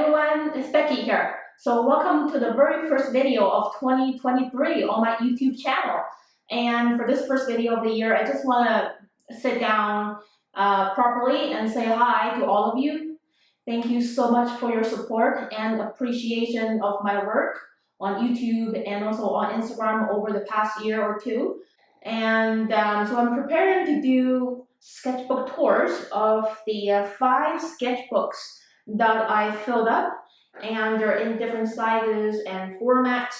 everyone, it's Becky here. So welcome to the very first video of 2023 on my YouTube channel. And for this first video of the year, I just want to sit down properly and say hi to all of you. Thank you so much for your support and appreciation of my work on YouTube and also on Instagram over the past year or two. And so I'm preparing to do sketchbook tours of the 5 sketchbooks that I filled up, and they're in different sizes and formats.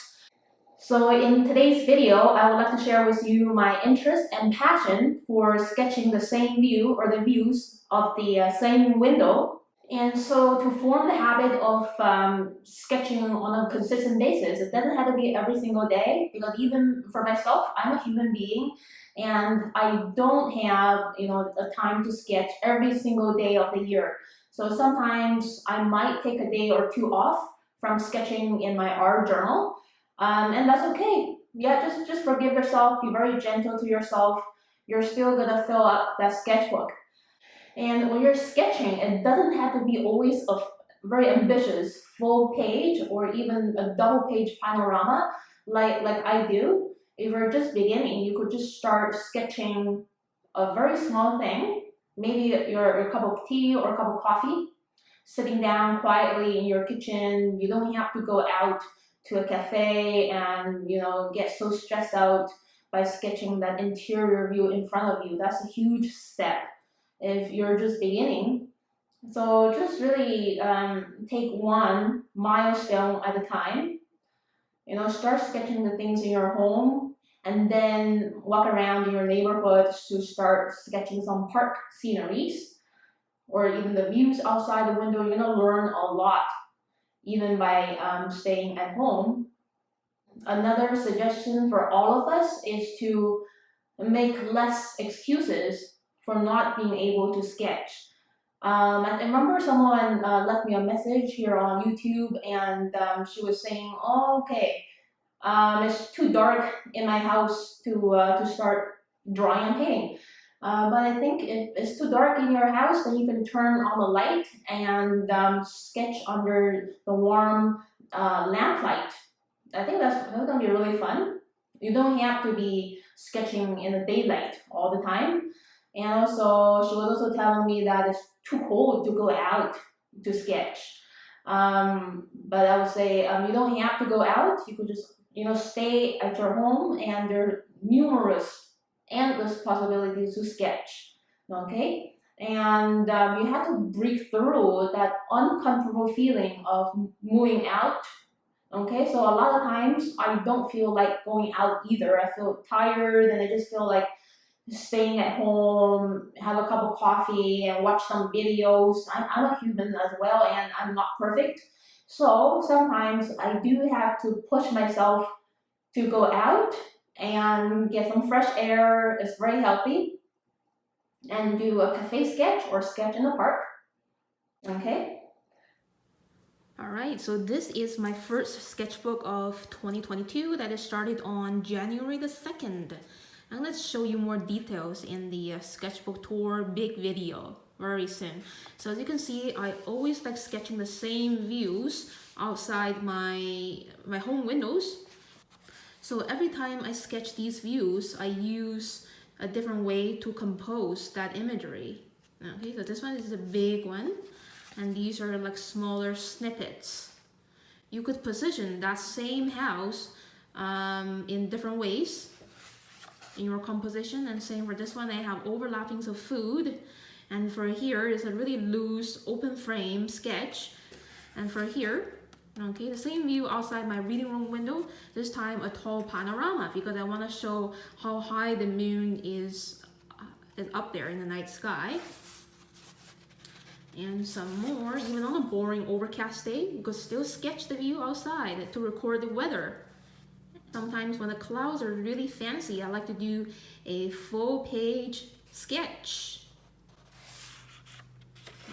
So in today's video, I would like to share with you my interest and passion for sketching the same view or the views of the same window. And so to form the habit of sketching on a consistent basis, it doesn't have to be every single day, because even for myself, I'm a human being and I don't have a time to sketch every single day of the year. So sometimes I might take a day or two off from sketching in my art journal, and that's okay. Yeah, just forgive yourself, be very gentle to yourself. You're still gonna fill up that sketchbook. And when you're sketching, it doesn't have to be always a very ambitious full page or even a double page panorama like I do. If you're just beginning, you could just start sketching a very small thing, maybe your cup of tea or a cup of coffee, sitting down quietly in your kitchen. You don't have to go out to a cafe and get so stressed out by sketching that interior view in front of you. That's a huge step if you're just beginning. So just really take one milestone at a time. Start sketching the things in your home and then walk around in your neighborhood to start sketching some park sceneries or even the views outside the window. You're gonna learn a lot even by staying at home. Another suggestion for all of us is to make less excuses for not being able to sketch. I remember someone left me a message here on YouTube, and she was saying, "Oh, okay, it's too dark in my house to start drawing and painting." But I think if it's too dark in your house, then you can turn on the light and sketch under the warm lamplight. I think that's gonna be really fun. You don't have to be sketching in the daylight all the time. And also, she was also telling me that it's too cold to go out to sketch. But I would say you don't have to go out. You could just stay at your home, and there are endless possibilities to sketch. Okay, and you have to break through that uncomfortable feeling of moving out. Okay, so a lot of times I don't feel like going out either. I feel tired and I just feel like staying at home, have a cup of coffee and watch some videos. I'm a human as well, and I'm not perfect. So sometimes I do have to push myself to go out and get some fresh air. It's very healthy. And do a cafe sketch or sketch in the park. Okay. Alright, so this is my first sketchbook of 2022 that is started on January the 2nd. And let's show you more details in the sketchbook tour big video very soon. So as you can see, I always like sketching the same views outside my home windows. So every time I sketch these views, I use a different way to compose that imagery. Okay, so this one is a big one, and these are like smaller snippets. You could position that same house in different ways in your composition, and same for this one. I have overlappings of food, and for here is a really loose open frame sketch, and for here, okay, the same view outside my reading room window, this time a tall panorama, because I want to show how high the moon is up there in the night sky. And some more, even on a boring overcast day, you could still sketch the view outside to record the weather. Sometimes when the clouds are really fancy, I like to do a full page sketch.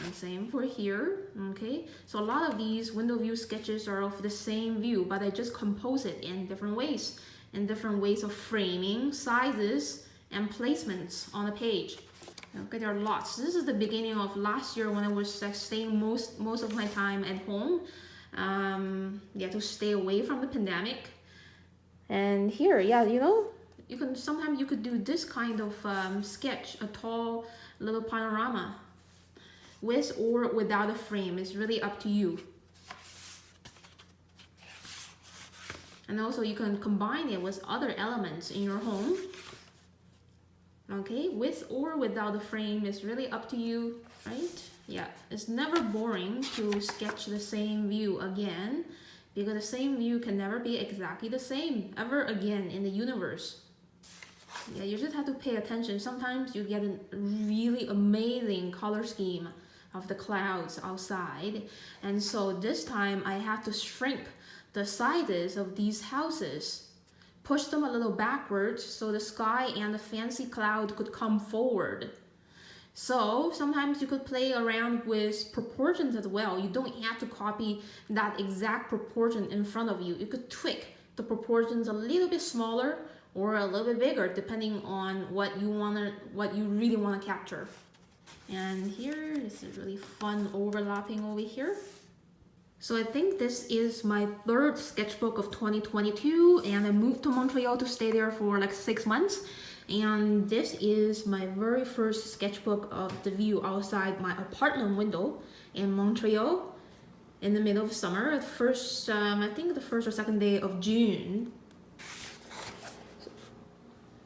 And same for here, okay? So a lot of these window view sketches are of the same view, but I just compose it in different ways of framing, sizes, and placements on the page. Okay, there are lots. This is the beginning of last year when I was like staying most of my time at home. Yeah, to stay away from the pandemic. And here, yeah, you know, you can sometimes you could do this kind of sketch, a tall little panorama, with or without a frame. It's really up to you. And also you can combine it with other elements in your home. Okay, with or without a frame is really up to you, right? Yeah, it's never boring to sketch the same view again, because the same view can never be exactly the same ever again in the universe. Yeah, you just have to pay attention. Sometimes you get a really amazing color scheme of the clouds outside, and so this time I have to shrink the sizes of these houses, push them a little backwards so the sky and the fancy cloud could come forward. So sometimes you could play around with proportions as well. You don't have to copy that exact proportion in front of you. You could tweak the proportions a little bit smaller or a little bit bigger, depending on what you really want to capture. And here, this is really fun overlapping over here. So I think this is my third sketchbook of 2022, and I moved to Montreal to stay there for like 6 months. And this is my very first sketchbook of the view outside my apartment window in Montreal in the middle of summer. At first, I think the first or second day of June.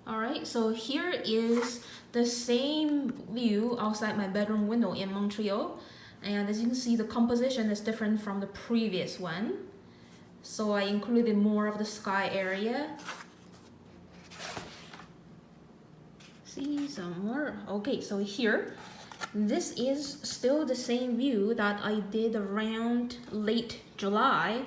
All right, so here is the same view outside my bedroom window in Montreal. And as you can see, the composition is different from the previous one. So I included more of the sky area. See some more. Okay, so here, this is still the same view that I did around late July.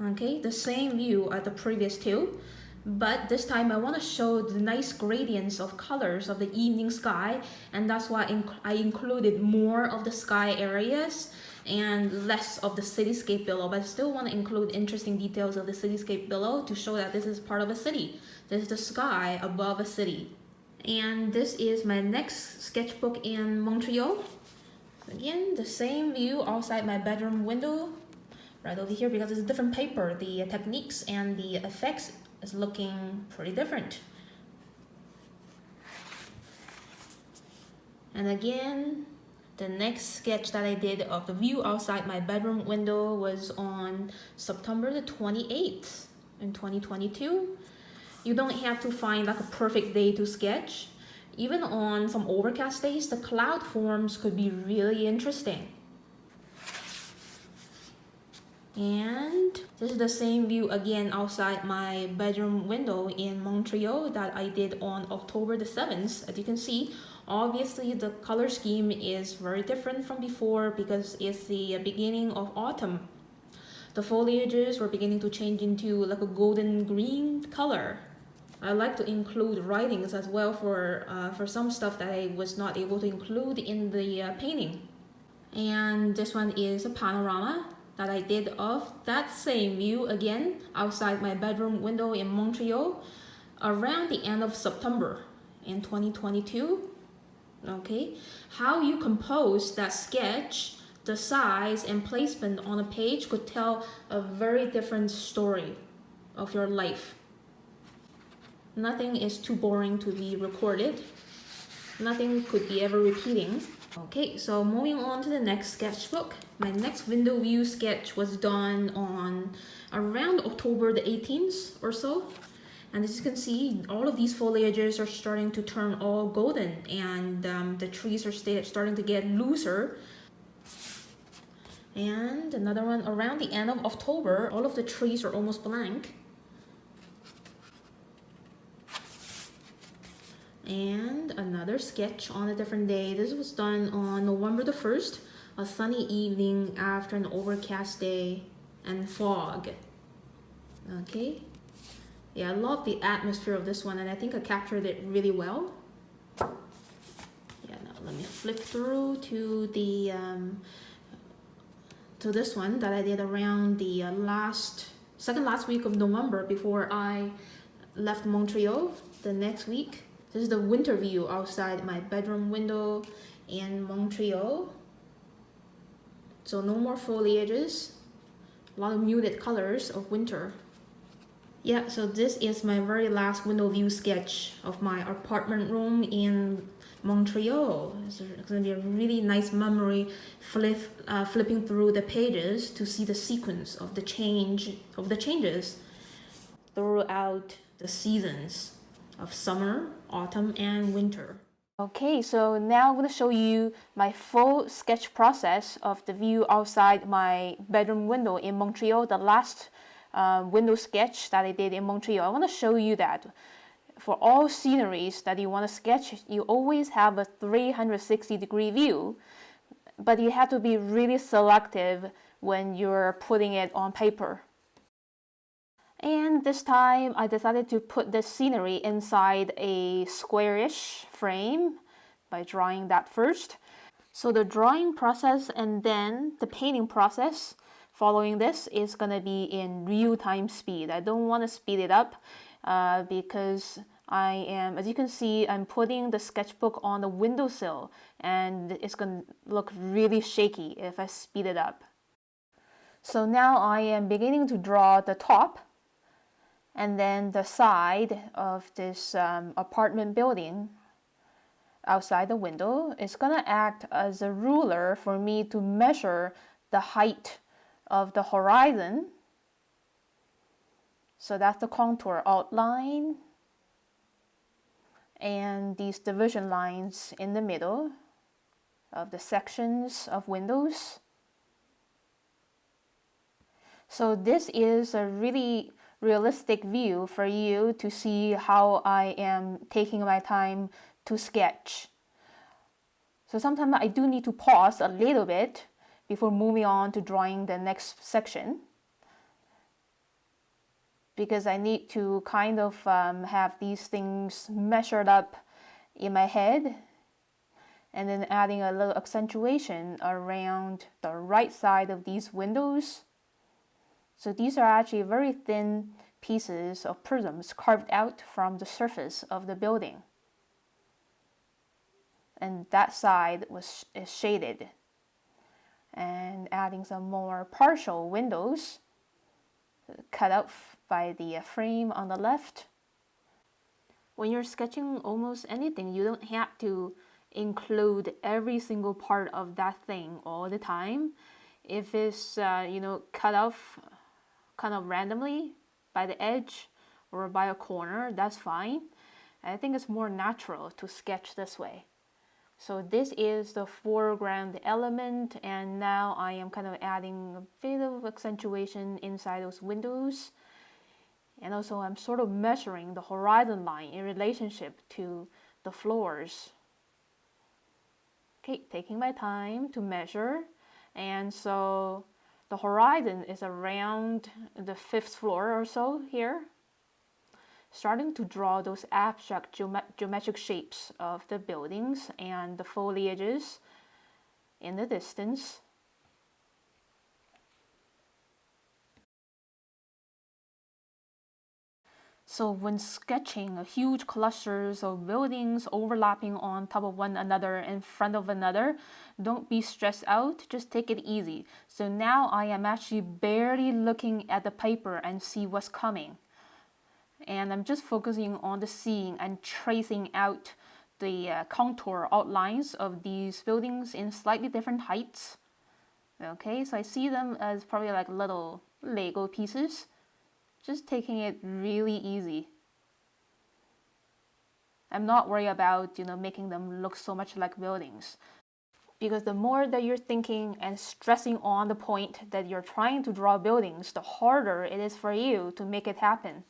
Okay, the same view as the previous two. But this time I want to show the nice gradients of colors of the evening sky, and that's why I included more of the sky areas and less of the cityscape below, but I still want to include interesting details of the cityscape below to show that this is part of a city. This is the sky above a city. And this is my next sketchbook in Montreal. Again, the same view outside my bedroom window right over here, because it's a different paper. The techniques and the effects is looking pretty different. And again, the next sketch that I did of the view outside my bedroom window was on September the 28th in 2022. You don't have to find like a perfect day to sketch. Even on some overcast days, the cloud forms could be really interesting. And this is the same view again outside my bedroom window in Montreal that I did on October the 7th. As you can see, obviously the color scheme is very different from before because it's the beginning of autumn. The foliages were beginning to change into like a golden green color. I like to include writings as well for some stuff that I was not able to include in the painting. And this one is a panorama that I did of that same view again outside my bedroom window in Montreal around the end of September in 2022. Okay, how you compose that sketch, the size and placement on a page could tell a very different story of your life. Nothing is too boring to be recorded. Nothing could be ever repeating. Okay, so moving on to the next sketchbook. My next window view sketch was done on around October the 18th or so. And as you can see, all of these foliages are starting to turn all golden, and the trees are starting to get looser. And another one around the end of October, all of the trees are almost blank. And another sketch on a different day. This was done on November the 1st, a sunny evening after an overcast day and fog. Okay. Yeah, I love the atmosphere of this one, and I think I captured it really well. Yeah, now let me flip through to the to this one that I did around the second last week of November before I left Montreal the next week. This is the winter view outside my bedroom window in Montreal. So no more foliages, a lot of muted colors of winter. Yeah, so this is my very last window view sketch of my apartment room in Montreal. It's going to be a really nice memory, flipping through the pages to see the sequence of the changes throughout the seasons of summer, autumn, and winter. Okay, so now I'm going to show you my full sketch process of the view outside my bedroom window in Montreal, the last window sketch that I did in Montreal. I want to show you that for all sceneries that you want to sketch, you always have a 360-degree view, but you have to be really selective when you're putting it on paper. And this time I decided to put this scenery inside a squarish frame by drawing that first. So the drawing process and then the painting process following this is going to be in real-time speed. I don't want to speed it up because I am, as you can see, I'm putting the sketchbook on the windowsill and it's going to look really shaky if I speed it up. So now I am beginning to draw the top and then the side of this apartment building outside the window is going to act as a ruler for me to measure the height of the horizon. So that's the contour outline and these division lines in the middle of the sections of windows. So this is a really realistic view for you to see how I am taking my time to sketch. So sometimes I do need to pause a little bit before moving on to drawing the next section, because I need to kind of have these things measured up in my head and then adding a little accentuation around the right side of these windows. So these are actually very thin pieces of prisms carved out from the surface of the building. And that side is shaded. And adding some more partial windows cut out by the frame on the left. When you're sketching almost anything, you don't have to include every single part of that thing all the time. If it's cut off kind of randomly by the edge or by a corner, that's fine. I think it's more natural to sketch this way. So this is the foreground element, and now I am kind of adding a bit of accentuation inside those windows. And also I'm sort of measuring the horizon line in relationship to the floors. Okay, taking my time to measure. And so the horizon is around the 5th floor or so here. Starting to draw those abstract geometric shapes of the buildings and the foliages in the distance. So when sketching huge clusters of buildings overlapping on top of one another in front of another, don't be stressed out, just take it easy. So now I am actually barely looking at the paper and see what's coming. And I'm just focusing on the seeing and tracing out the contour outlines of these buildings in slightly different heights. Okay, so I see them as probably like little Lego pieces. Just taking it really easy. I'm not worried about, making them look so much like buildings. Because the more that you're thinking and stressing on the point that you're trying to draw buildings, the harder it is for you to make it happen.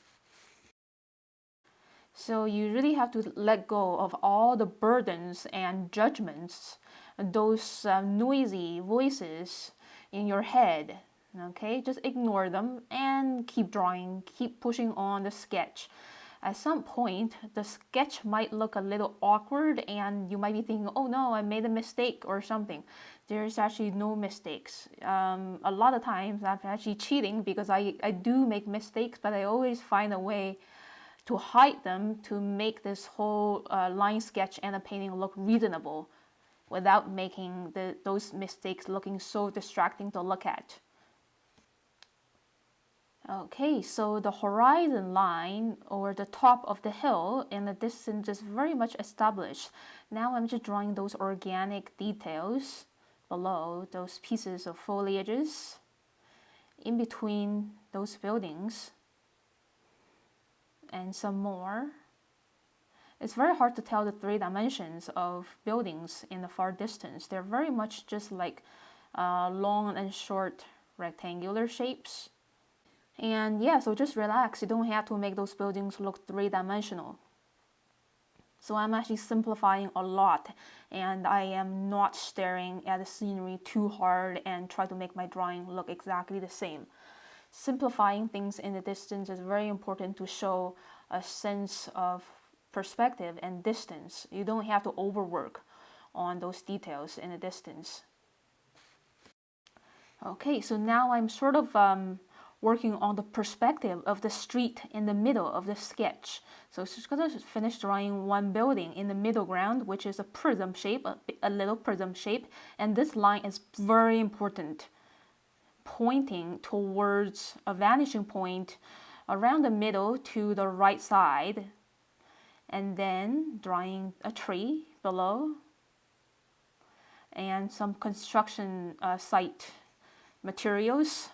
So you really have to let go of all the burdens and judgments, those noisy voices in your head. Okay, just ignore them and keep drawing, keep pushing on the sketch. At some point, the sketch might look a little awkward and you might be thinking, oh no, I made a mistake or something. There's actually no mistakes. A lot of times I'm actually cheating because I do make mistakes, but I always find a way to hide them, to make this whole line sketch and a painting look reasonable without making those mistakes looking so distracting to look at. Okay, so the horizon line or the top of the hill in the distance is very much established. Now I'm just drawing those organic details below those pieces of foliages in between those buildings and some more. It's very hard to tell the 3 dimensions of buildings in the far distance. They're very much just like long and short rectangular shapes. And yeah, so just relax. You don't have to make those buildings look 3-dimensional. So I'm actually simplifying a lot, and I am not staring at the scenery too hard and try to make my drawing look exactly the same. Simplifying things in the distance is very important to show a sense of perspective and distance. You don't have to overwork on those details in the distance. Okay, so now I'm sort of working on the perspective of the street in the middle of the sketch. So it's just going to finish drawing one building in the middle ground, which is a prism shape, a little prism shape. And this line is very important, pointing towards a vanishing point around the middle to the right side. And then drawing a tree below and some construction site materials.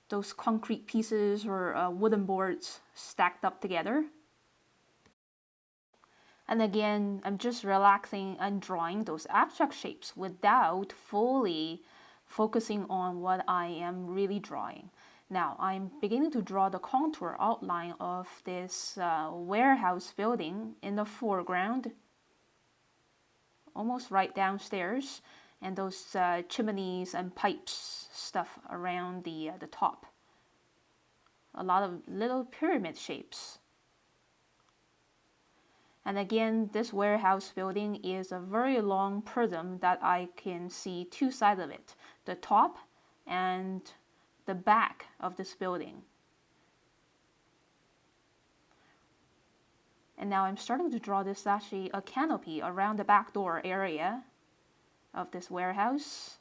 Those concrete pieces or wooden boards stacked up together. And again, I'm just relaxing and drawing those abstract shapes without fully focusing on what I am really drawing. Now, I'm beginning to draw the contour outline of this warehouse building in the foreground, almost right downstairs, and those chimneys and pipes stuff around the top. A lot of little pyramid shapes. And again, this warehouse building is a very long prism that I can see 2 sides of it, the top and the back of this building. And now I'm starting to draw this actually a canopy around the back door area of this warehouse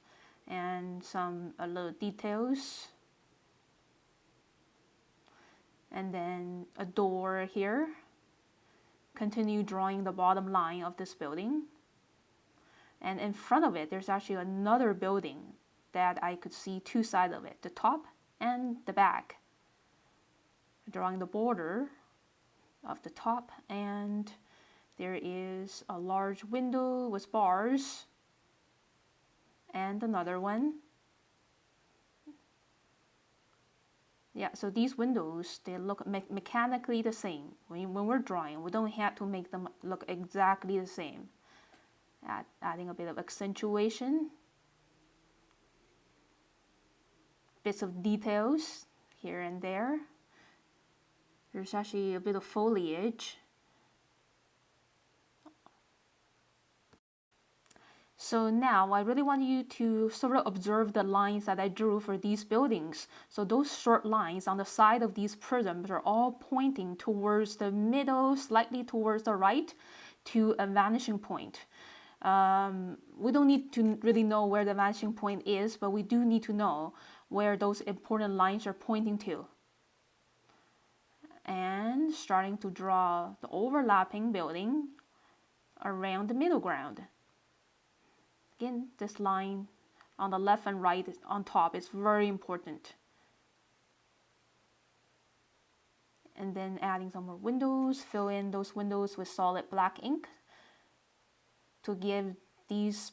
and some little details. And then a door here. Continue drawing the bottom line of this building. And in front of it, there's actually another building that I could see 2 sides of it, the top and the back. Drawing the border of the top, and there is a large window with bars and another one. Yeah, so these windows, they look mechanically the same. When we're drawing, we don't have to make them look exactly the same. Adding a bit of accentuation. Bits of details here and there. There's actually a bit of foliage. So now I really want you to sort of observe the lines that I drew for these buildings. So those short lines on the side of these prisms are all pointing towards the middle, slightly towards the right, to a vanishing point. We don't need to really know where the vanishing point is, but we do need to know where those important lines are pointing to. And starting to draw the overlapping building around the middle ground. Again, this line on the left and right on top is very important. And then adding some more windows, fill in those windows with solid black ink to give these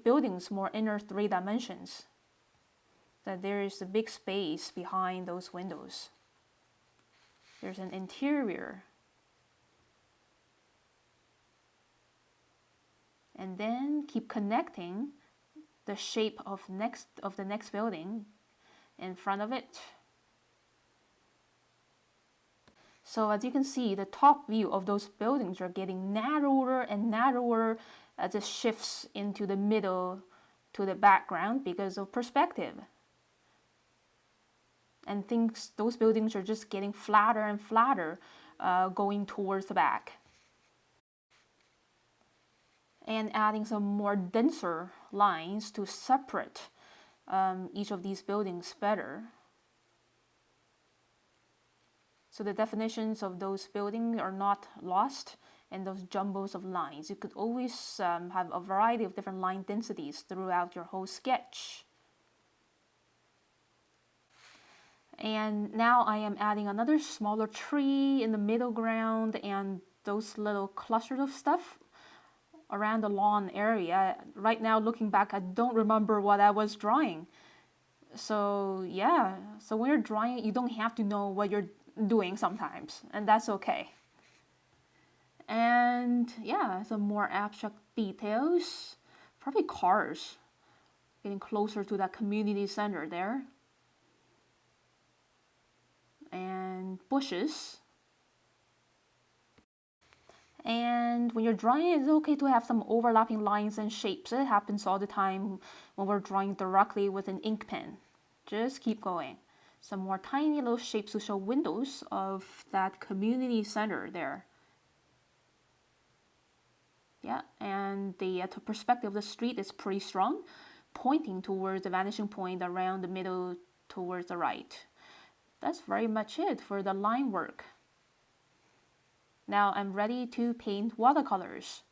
buildings more inner 3 dimensions. That there is a big space behind those windows. There's an interior. And then keep connecting the shape of the next building in front of it. So as you can see, the top view of those buildings are getting narrower and narrower as it shifts into the middle to the background because of perspective. and those buildings are just getting flatter and flatter going towards the back. And adding some more denser lines to separate each of these buildings better. So the definitions of those buildings are not lost in those jumbles of lines. You could always have a variety of different line densities throughout your whole sketch. And now I am adding another smaller tree in the middle ground and those little clusters of stuff around the lawn area. Right now, looking back, I don't remember what I was drawing. So yeah, so when you're drawing, you don't have to know what you're doing sometimes, and that's okay. And yeah, some more abstract details, probably cars, getting closer to that community center there. And bushes. And when you're drawing, it's okay to have some overlapping lines and shapes. It happens all the time when we're drawing directly with an ink pen. Just keep going. Some more tiny little shapes to show windows of that community center there. Yeah, and the perspective of the street is pretty strong, pointing towards the vanishing point around the middle towards the right. That's very much it for the line work. Now I'm ready to paint watercolors.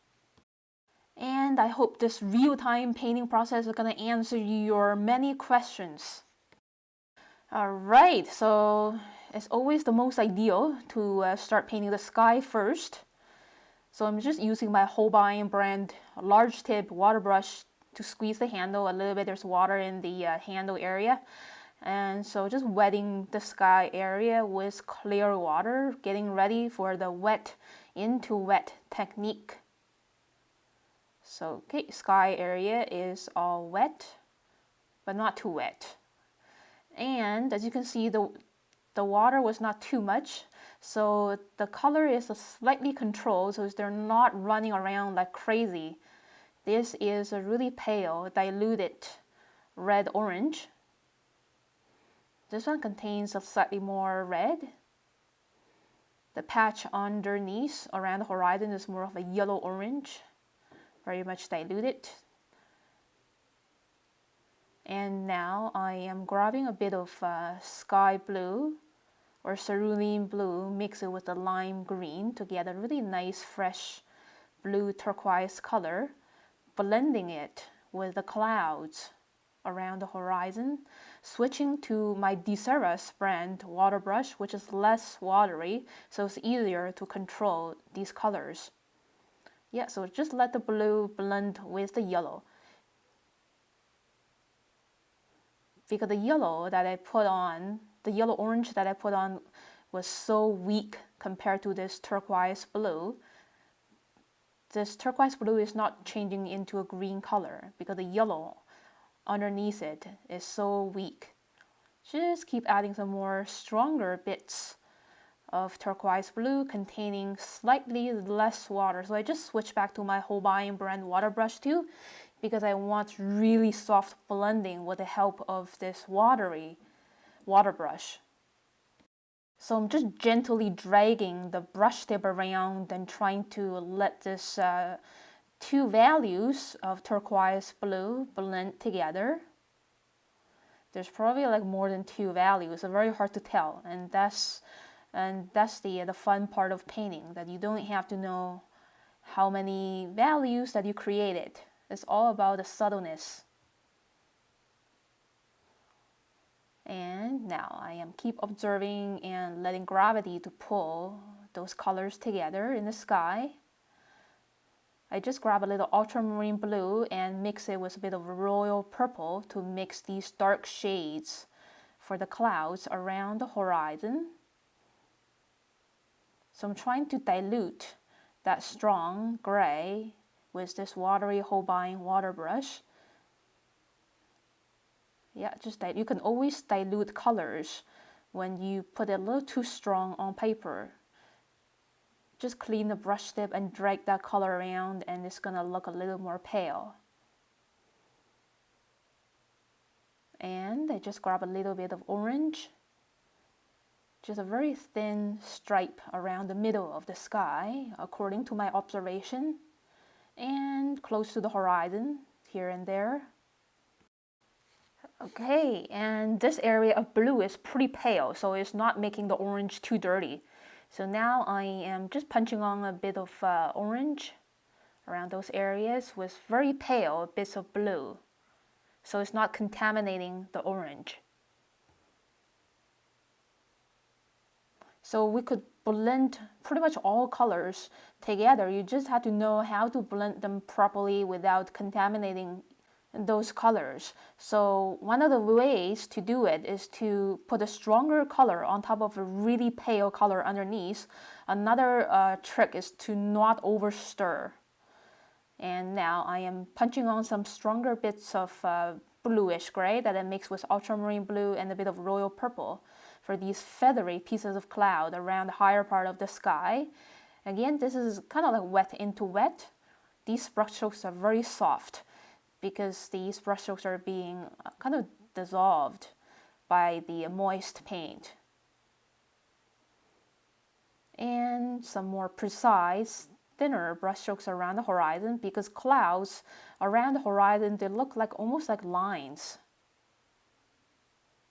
And I hope this real-time painting process is going to answer your many questions. Alright, so it's always the most ideal to start painting the sky first. So I'm just using my Holbein brand large tip water brush to squeeze the handle a little bit. There's water in the handle area. And so just wetting the sky area with clear water, getting ready for the wet into wet technique. So okay, sky area is all wet, but not too wet. And as you can see, the water was not too much, so the color is slightly controlled, so they're not running around like crazy. This is a really pale, diluted red-orange. This one contains a slightly more red. The patch underneath around the horizon is more of a yellow-orange, very much diluted. And now I am grabbing a bit of sky blue or cerulean blue, mix it with the lime green to get a really nice fresh blue turquoise color, blending it with the clouds around the horizon, switching to my Deserres brand water brush, which is less watery, so it's easier to control these colors. Yeah, so just let the blue blend with the yellow. Because the yellow that I put on, the yellow-orange that I put on was so weak compared to this turquoise blue. This turquoise blue is not changing into a green color because the yellow underneath it is so weak. Just keep adding some more stronger bits of turquoise blue containing slightly less water. So I just switched back to my Holbein brand water brush too, because I want really soft blending with the help of this watery water brush. So I'm just gently dragging the brush tip around and trying to let this two values of turquoise blue blend together. There's probably like more than two values, so very hard to tell, and that's the fun part of painting, that you don't have to know how many values that you created. It's all about the subtleness. And now I am keep observing and letting gravity to pull those colors together in the sky. I just grab a little ultramarine blue and mix it with a bit of royal purple to mix these dark shades for the clouds around the horizon. So I'm trying to dilute that strong gray with this watery Holbein water brush. Yeah, just that you can always dilute colors when you put it a little too strong on paper. Just clean the brush tip and drag that color around and it's gonna look a little more pale. And I just grab a little bit of orange just a very thin stripe around the middle of the sky, according to my observation, and close to the horizon, here and there. Okay, and this area of blue is pretty pale, so it's not making the orange too dirty. So now I am just punching on a bit of orange around those areas with very pale bits of blue, so it's not contaminating the orange. So we could blend pretty much all colors together. You just have to know how to blend them properly without contaminating those colors. So one of the ways to do it is to put a stronger color on top of a really pale color underneath. Another trick is to not over stir. And now I am punching on some stronger bits of bluish gray that I mix with ultramarine blue and a bit of royal purple for these feathery pieces of cloud around the higher part of the sky. Again, this is kind of like wet into wet. These brushstrokes are very soft because these brushstrokes are being kind of dissolved by the moist paint. And some more precise, thinner brushstrokes around the horizon, because clouds around the horizon, they look like almost like lines.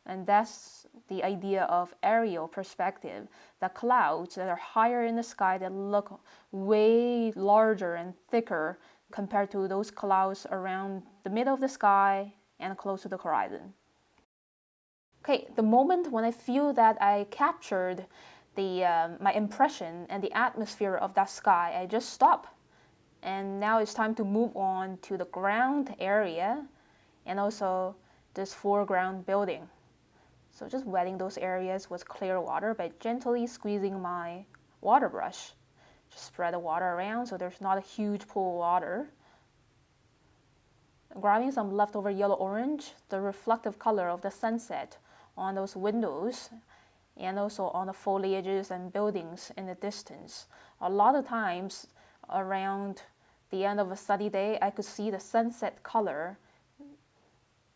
And that's the idea of aerial perspective. The clouds that are higher in the sky, they look way larger and thicker compared to those clouds around the middle of the sky and close to the horizon. Okay, the moment when I feel that I captured my impression and the atmosphere of that sky, I just stop. And now it's time to move on to the ground area and also this foreground building. So just wetting those areas with clear water by gently squeezing my water brush. Just spread the water around so there's not a huge pool of water. Grabbing some leftover yellow-orange, the reflective color of the sunset on those windows and also on the foliages and buildings in the distance. A lot of times around the end of a study day, I could see the sunset color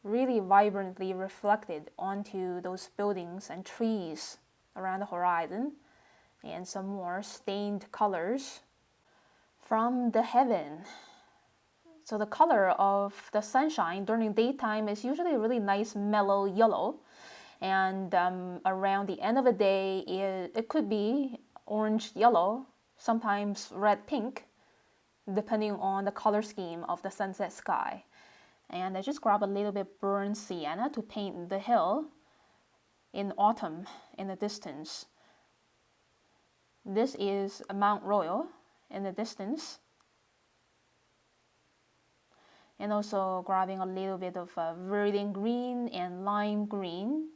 really vibrantly reflected onto those buildings and trees around the horizon, and some more stained colors from the heaven. So the color of the sunshine during daytime is usually a really nice mellow yellow, and around the end of the day it could be orange yellow, sometimes red pink, depending on the color scheme of the sunset sky. And I just grab a little bit burnt sienna to paint the hill in autumn in the distance. This is Mount Royal in the distance. And also grabbing a little bit of verdant green and lime green.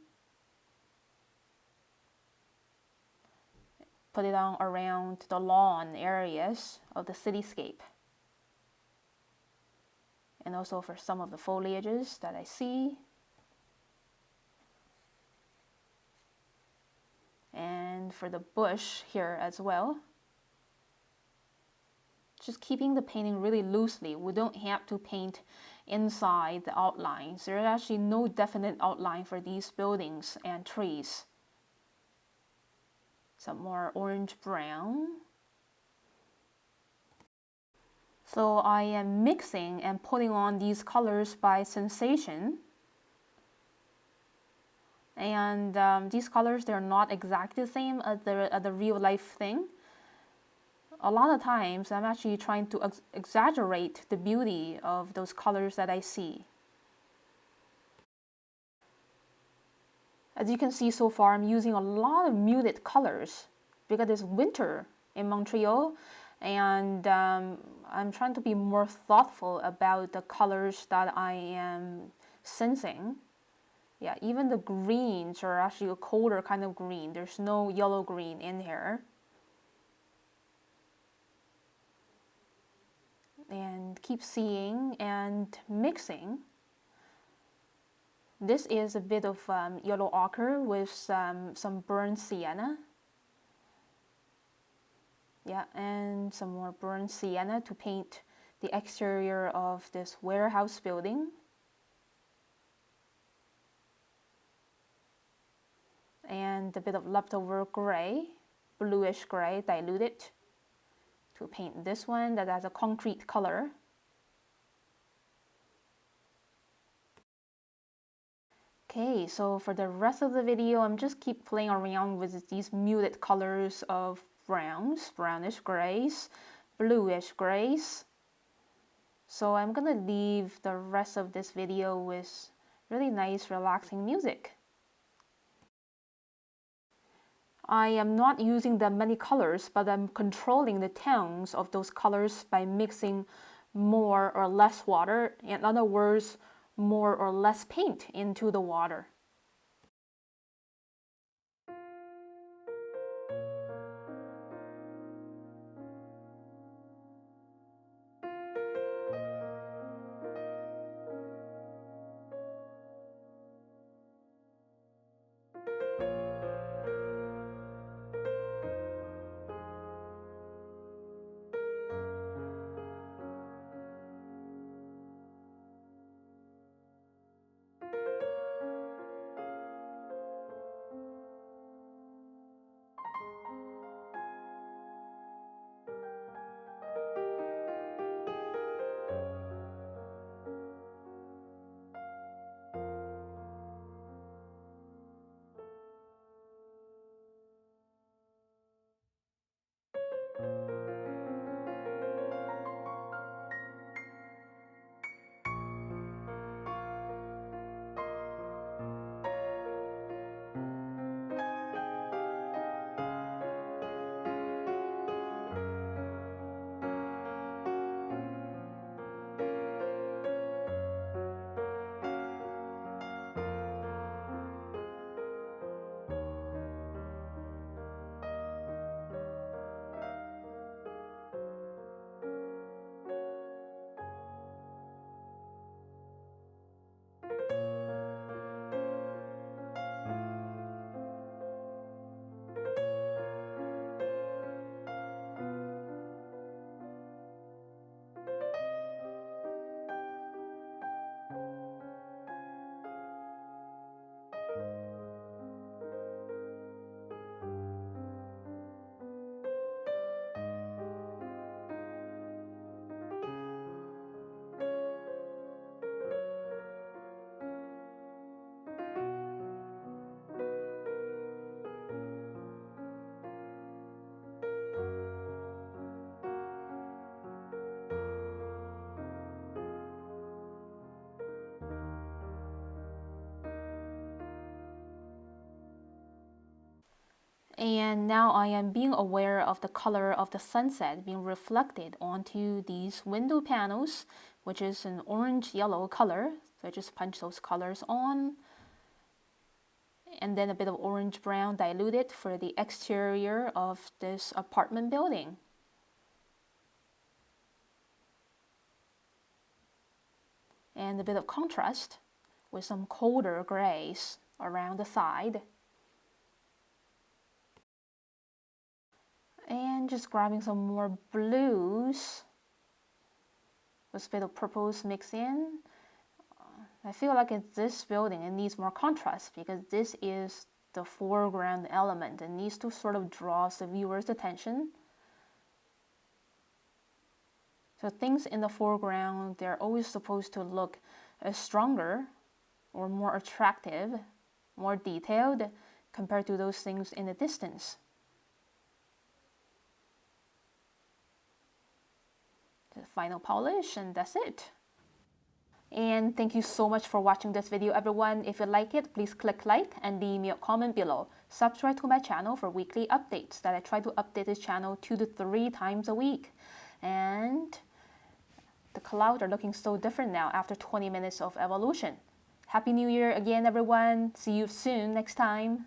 Put it on around the lawn areas of the cityscape. And also for some of the foliages that I see. And for the bush here as well. Just keeping the painting really loosely. We don't have to paint inside the outlines. There's actually no definite outline for these buildings and trees. Some more orange-brown. So I am mixing and putting on these colors by sensation. And these colors, they're not exactly the same as the real life thing. A lot of times I'm actually trying to exaggerate the beauty of those colors that I see. As you can see so far, I'm using a lot of muted colors because it's winter in Montreal, and I'm trying to be more thoughtful about the colors that I am sensing. Yeah, even the greens are actually a colder kind of green. There's no yellow green in here. And keep seeing and mixing. This is a bit of yellow ochre with some burnt sienna. Yeah, and some more burnt sienna to paint the exterior of this warehouse building. and a bit of leftover gray, bluish gray, diluted to paint this one that has a concrete color. Okay, so for the rest of the video, I'm just keep playing around with these muted colors of browns, brownish grays, bluish grays. So I'm gonna leave the rest of this video with really nice relaxing music. I am not using that many colors, but I'm controlling the tones of those colors by mixing more or less water. In other words, more or less paint into the water. And now I am being aware of the color of the sunset being reflected onto these window panels, which is an orange-yellow color. So I just punch those colors on. And then a bit of orange-brown diluted for the exterior of this apartment building. And a bit of contrast with some colder grays around the side. And just grabbing some more blues with a bit of purples mixed in. I feel like in this building it needs more contrast because this is the foreground element. It needs to sort of draw the viewer's attention. So things in the foreground, they're always supposed to look stronger or more attractive, more detailed compared to those things in the distance. The final polish, and that's it. And thank you so much for watching this video, everyone. If you like it, please click like and leave me a comment below. Subscribe to my channel for weekly updates that I try to update this channel 2 to 3 times a week. And the clouds are looking so different now after 20 minutes of evolution. Happy New Year again, everyone. See you soon next time.